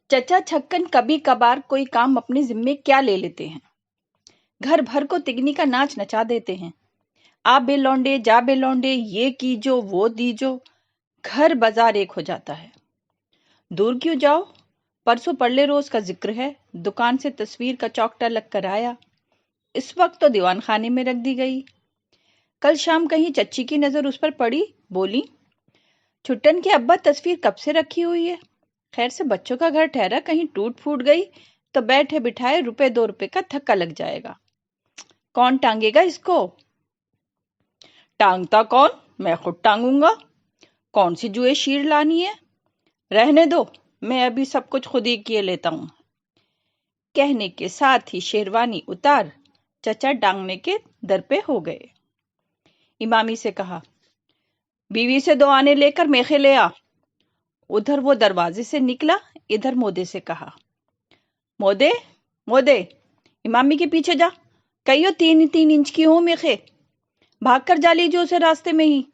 चचा छक्कन कभी कभार कोई काम अपने जिम्मे क्या ले लेते हैं। घर भर को तिगनी का नाच नचा देते हैं। आ बे लौंडे, जा बे लौंडे, ये कीजो वो दीजो, घर बाजार एक हो जाता है। दूर क्यों जाओ, परसों पड़ले रोज का जिक्र है। दुकान से तस्वीर का चौकटा लग कर आया, इस वक्त तो दीवान खाने में रख दी गई। कल शाम कहीं चच्ची की नजर उस पर पड़ी, बोली, छुट्टन के अब्बा तस्वीर कब से रखी हुई है। खैर से बच्चों का घर ठहरा, कहीं टूट फूट गई तो बैठे बिठाए रुपए 2 रुपए का धक्का लग जाएगा। कौन टांगेगा इसको? टांगता कौन, मैं खुद टांगूंगा। कौन सी जुए शीर लानी है, रहने दो, मैं अभी सब कुछ खुद ही किए लेता हूं। कहने के साथ ही शेरवानी उतार चचा टांगने के दर पे हो गए। इमामी से कहा, बीवी से 2 आने लेकर मेखे ले आ। उधर वो दरवाजे से निकला, इधर मोदे से कहा, मोदे मोदे, इमामी के पीछे जा, कहियो 3-3 इंच की हो मेखे, भाग कर जा लीजिए उसे रास्ते में ही।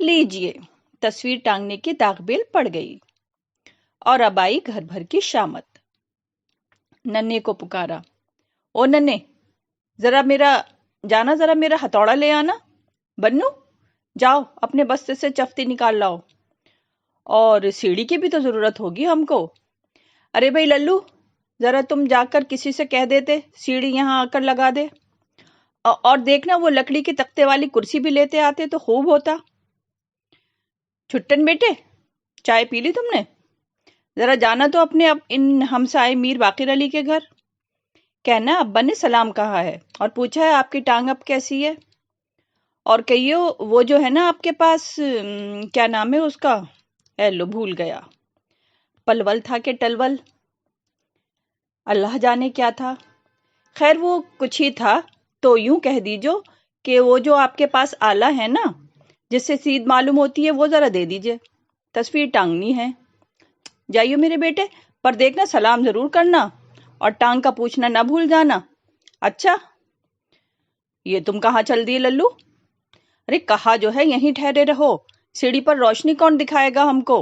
लीजिए, तस्वीर टांगने की दागबेल पड़ गई और अब आई घर भर की शामत। नन्हे को पुकारा, ओ नन्हे, जरा मेरा हथौड़ा ले आना। बन्नू, जाओ अपने बस्ते से चफ्ती निकाल लाओ, और सीढ़ी की भी तो जरूरत होगी हमको। अरे भाई लल्लू, जरा तुम जाकर किसी से कह देते सीढ़ी यहाँ आकर लगा दे, और देखना वो लकड़ी की तख्ते वाली कुर्सी भी लेते आते तो खूब होता। छुट्टन बेटे, चाय पी ली तुमने? जरा जाना तो अपने इन हमसाए मीर बाकिर अली के घर, कहना अब्बा ने सलाम कहा है और पूछा है आपकी टांग अब कैसी है। और कहियो वो जो है ना आपके पास, क्या नाम है उसका, लो भूल गया, पलवल था कि टलवल, अल्लाह जाने क्या था। खैर वो कुछ ही था, तो यूं कह दीजो कि वो जो आपके पास आला है ना, जिससे सीध मालूम होती है, वो जरा दे दीजिए, तस्वीर टांगनी है। जाइयो मेरे बेटे, पर देखना सलाम जरूर करना और टांग का पूछना ना भूल जाना। अच्छा, ये तुम कहाँ चल दिए लल्लू? अरे कहा जो है यहीं ठहरे रहो, सीढ़ी पर रोशनी कौन दिखाएगा हमको।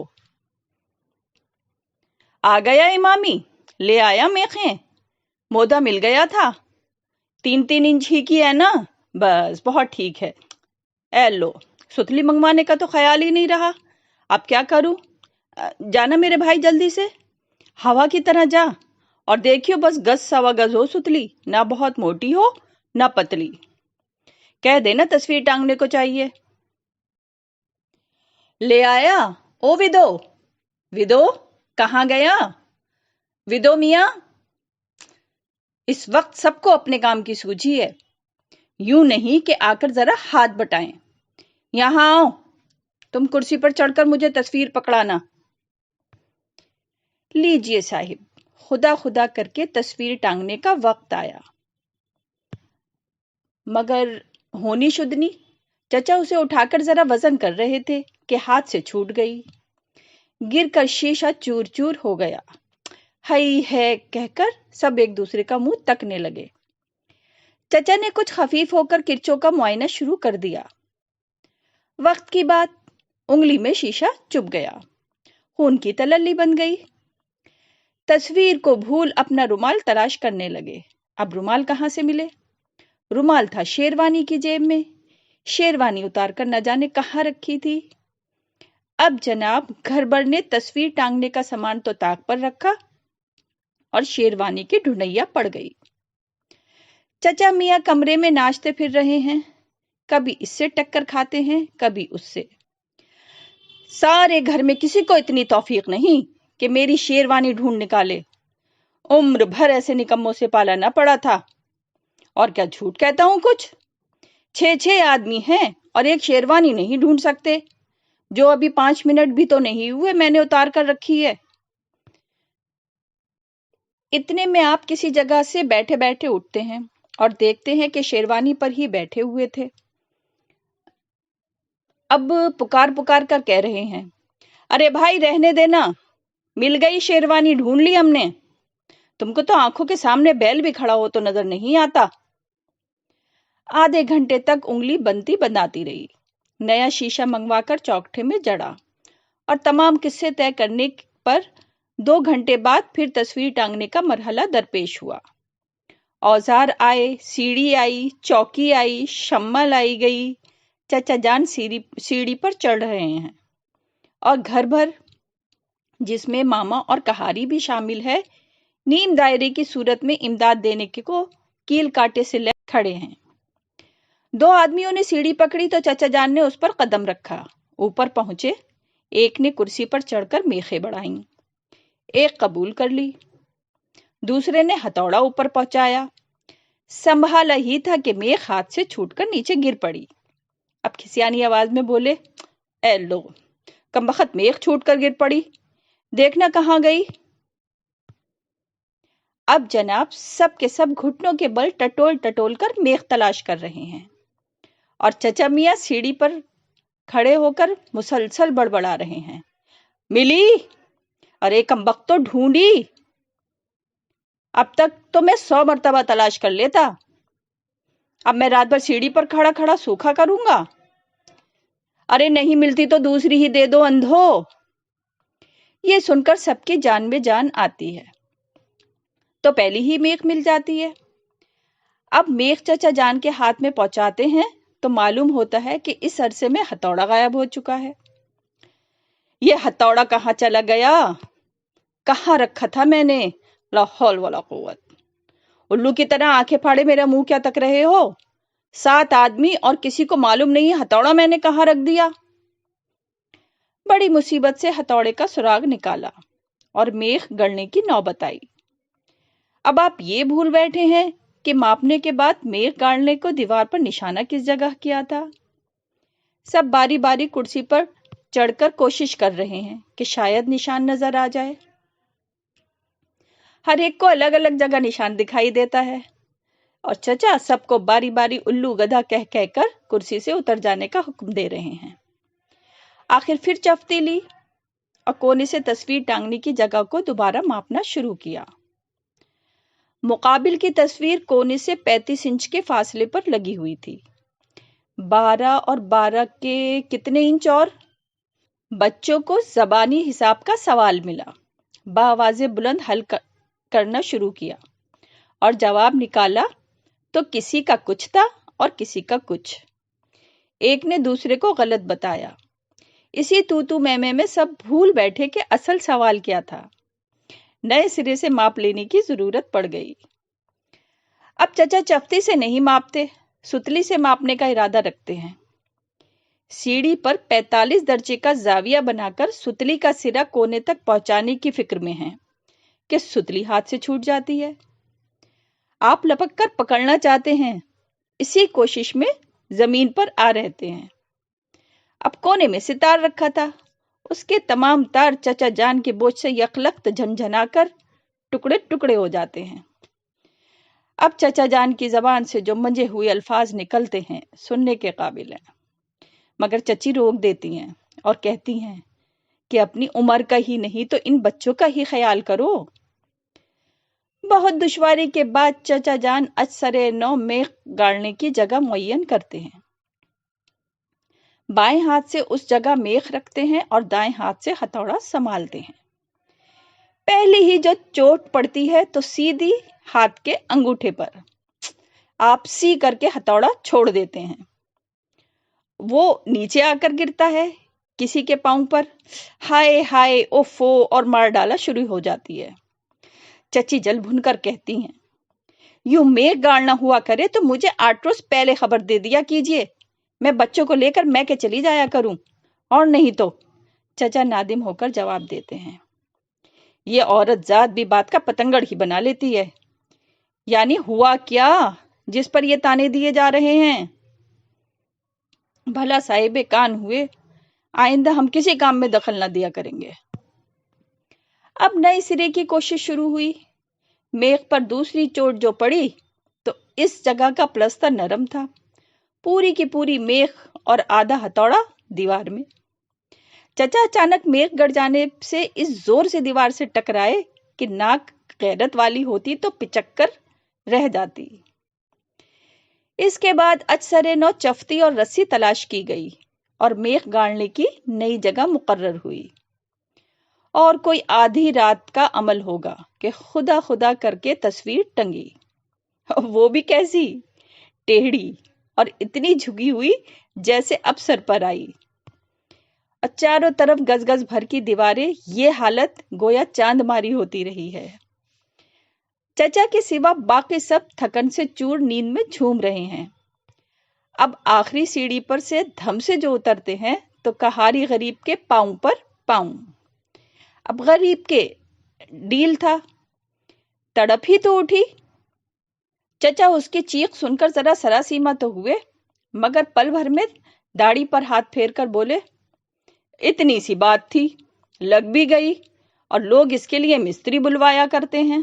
आ गया इमामी, ले आया मेखें, मोदा मिल गया था, 3-3 इंच ही की है ना, बस बहुत ठीक है। लो, सुतली मंगवाने का तो ख्याल ही नहीं रहा, अब क्या करूं। जाना मेरे भाई जल्दी से, हवा की तरह जा, और देखियो बस 1 गज 1.25 गज हो सुतली, ना बहुत मोटी हो ना पतली। कह देना तस्वीर टांगने को चाहिए। ले आया? ओ विदो, विदो कहाँ गया? विदो मियाँ। इस वक्त सबको अपने काम की सूझी है, यूं नहीं कि आकर जरा हाथ बटाएं। यहां आओ, तुम कुर्सी पर चढ़कर मुझे तस्वीर पकड़ाना। लीजिए साहिब, खुदा खुदा करके तस्वीर टांगने का वक्त आया, मगर होनी शुद्धनी। चचा उसे उठाकर जरा वजन कर रहे थे कि हाथ से छूट गई, गिरकर शीशा चूर चूर हो गया। हई है कहकर सब एक दूसरे का मुंह तकने लगे। चचा ने कुछ खफीफ होकर किरचों का मुआयना शुरू कर दिया। वक्त की बात, उंगली में शीशा चुभ गया, खून की तलल्ली बन गई। तस्वीर को भूल अपना रुमाल तलाश करने लगे। अब रुमाल कहाँ से मिले? रुमाल था शेरवानी की जेब में, शेरवानी उतार कर न जाने कहाँ रखी थी। अब जनाब घर भर ने तस्वीर टांगने का सामान तो ताक पर रखा और शेरवानी की ढूंढैया पड़ गई। चचा मियाँ कमरे में नाचते फिर रहे हैं, कभी इससे टक्कर खाते हैं कभी उससे। सारे घर में किसी को इतनी तौफीक नहीं कि मेरी शेरवानी ढूंढ निकाले। उम्र भर ऐसे निकम्मों से पाला ना पड़ा था। और क्या झूठ कहता हूं, कुछ 6-6 आदमी हैं और एक शेरवानी नहीं ढूंढ सकते, जो अभी 5 मिनट भी तो नहीं हुए मैंने उतार कर रखी है। इतने में आप किसी जगह से बैठे बैठे उठते हैं और देखते हैं कि शेरवानी पर ही बैठे हुए थे। अब पुकार पुकार कर कह रहे हैं, अरे भाई रहने देना, मिल गई शेरवानी, ढूंढ ली हमने। तुमको तो आंखों के सामने बैल भी खड़ा हो तो नजर नहीं आता। आधे घंटे तक उंगली बनती बनाती रही। नया शीशा मंगवाकर चौकठे में जड़ा और तमाम किस्से तय करने पर 2 घंटे बाद फिर तस्वीर टांगने का मरहला दरपेश हुआ। औजार आए, सीढ़ी आई, चौकी आई, शम्मा लाई गई। चचा जान सीढ़ी पर चढ़ रहे हैं और घर भर, जिसमें मामा और कहारी भी शामिल है, नीम दायरे की सूरत में इमदाद देने को कील कांटे से ले खड़े हैं। 2 आदमियों ने सीढ़ी पकड़ी तो चचा जान ने उस पर कदम रखा। ऊपर पहुंचे, एक ने कुर्सी पर चढ़कर मेखें बढ़ाईं, एक कबूल कर ली, दूसरे ने हथौड़ा ऊपर पहुंचाया। संभाला ही था कि मेख हाथ से छूटकर नीचे गिर पड़ी। अब खिसियानी आवाज में बोले, ए लो, कमबख्त मेख छूटकर गिर पड़ी, देखना कहाँ गई। अब जनाब सब के सब घुटनों के बल टटोल टटोल कर मेख तलाश कर रहे हैं और चचा मियाँ सीढ़ी पर खड़े होकर मुसलसल बड़बड़ा रहे हैं, मिली? अरे कमबख्त तो ढूंढी, अब तक तो मैं 100 मर्तबा तलाश कर लेता, अब मैं रात भर सीढ़ी पर खड़ा खड़ा सूखा करूंगा। अरे नहीं मिलती तो दूसरी ही दे दो अंधो। ये सुनकर सबकी जान में जान आती है तो पहली ही मेख मिल जाती है। अब मेख चचा जान के हाथ में पहुंचाते हैं तो मालूम होता है कि इस अरसे में हथौड़ा गायब हो चुका है। ये हथौड़ा कहाँ चला गया? कहाँ रखा था मैंने? ला हौल वला कुव्वत। उल्लू की तरह आंखें फाड़े मेरा मुंह क्या तक रहे हो? 7 आदमी और किसी को मालूम नहीं हथौड़ा मैंने कहाँ रख दिया। बड़ी मुसीबत से हथौड़े का सुराग निकाला और मेख गढ़ने की नौबत आई। अब आप ये भूल बैठे हैं कि मापने के बाद मेख गाड़ने को दीवार पर निशाना किस जगह किया था। सब बारी बारी कुर्सी पर चढ़कर कोशिश कर रहे हैं कि शायद निशान नजर आ जाए। हर एक को अलग अलग जगह निशान दिखाई देता है और चचा सबको बारी बारी उल्लू गधा कह कहकर कुर्सी से उतर जाने का हुक्म दे रहे हैं। आखिर फिर चफ्ती ली और कोने से तस्वीर टांगने की जगह को दोबारा मापना शुरू किया। मुकाबिल की तस्वीर कोने से 35 इंच के फासले पर लगी हुई थी। 12 और 12 के कितने इंच? और बच्चों को जबानी हिसाब का सवाल मिला। बावाज़े बुलंद हल करना शुरू किया और जवाब निकाला तो किसी का कुछ था और किसी का कुछ। एक ने दूसरे को गलत बताया। इसी तू मैं में सब भूल बैठे कि असल सवाल क्या था। नए सिरे से माप लेने की जरूरत पड़ गई। अब चचा चफ्ती से नहीं मापते, सुतली से मापने का इरादा रखते हैं। सीढ़ी पर 45 दर्जे का जाविया बनाकर सुतली का सिरा कोने तक पहुंचाने की फिक्र में हैं कि सुतली हाथ से छूट जाती है। आप लपक कर पकड़ना चाहते हैं, इसी कोशिश में जमीन पर आ रहते हैं। अब कोने में सितार रखा था, उसके तमाम तार चचा जान के बोझ से यकलख्त झनझनाकर टुकड़े टुकड़े हो जाते हैं। अब चचा जान की जबान से जो मंजे हुए अल्फाज निकलते हैं सुनने के काबिल हैं, मगर चची रोक देती हैं और कहती हैं कि अपनी उम्र का ही नहीं तो इन बच्चों का ही ख्याल करो। बहुत दुश्वारी के बाद चचा जान अजसरे नौ मेख गाड़ने की जगह मुय्यन करते हैं। बाएं हाथ से उस जगह मेख रखते हैं और दाएं हाथ से हथौड़ा संभालते हैं। पहले ही जो चोट पड़ती है तो सीधी हाथ के अंगूठे पर आप सी करके हथौड़ा छोड़ देते हैं। वो नीचे आकर गिरता है किसी के पांव पर, हाय हाय ओफो, और मार डाला शुरू हो जाती है। चची जल भुनकर कहती हैं, यूं मेघ गाड़ना हुआ करे तो मुझे 8 रोज पहले खबर दे दिया कीजिए, मैं बच्चों को लेकर मैके चली जाया करूं, और नहीं तो। चचा नादिम होकर जवाब देते हैं, ये औरत जात भी बात का पतंगड़ ही बना लेती है। यानी हुआ क्या जिस पर ये ताने दिए जा रहे हैं? भला साहिबे कान हुए, आइंदा हम किसी काम में दखल न दिया करेंगे। अब नए सिरे की कोशिश शुरू हुई। मेख पर दूसरी चोट जो पड़ी तो इस जगह का प्लस्तर नरम था। पूरी की पूरी मेख और आधा हथौड़ा दीवार में। चचा अचानक मेख गड़ जाने से इस जोर से दीवार से टकराए कि नाक गैरत वाली होती तो पिचक कर रह जाती। इसके बाद अजसरे नौ चफ्ती और रस्सी तलाश की गई और मेख गाड़ने की नई जगह मुकर्रर हुई। اور کوئی آدھی رات کا عمل ہوگا کہ خدا خدا کر کے تصویر ٹنگی، وہ بھی کیسی، ٹیڑھی اور اتنی جھکی ہوئی جیسے اب سر پر آئی، اور چاروں طرف گز گز بھر کی دیواریں، یہ حالت گویا چاند ماری ہوتی رہی ہے۔ چچا کے سوا باقی سب تھکن سے چور نیند میں جھوم رہے ہیں۔ اب آخری سیڑھی پر سے دھم سے جو اترتے ہیں تو کہاری غریب کے پاؤں پر پاؤں۔ اب غریب کے ڈیل تھا، تڑپ ہی تو اٹھی۔ چچا اس کی چیخ سن کر ذرا سراسیما تو ہوئے، مگر پل بھر میں داڑھی پر ہاتھ پھیر کر بولے، اتنی سی بات تھی، لگ بھی گئی، اور لوگ اس کے لیے مستری بلوایا کرتے ہیں۔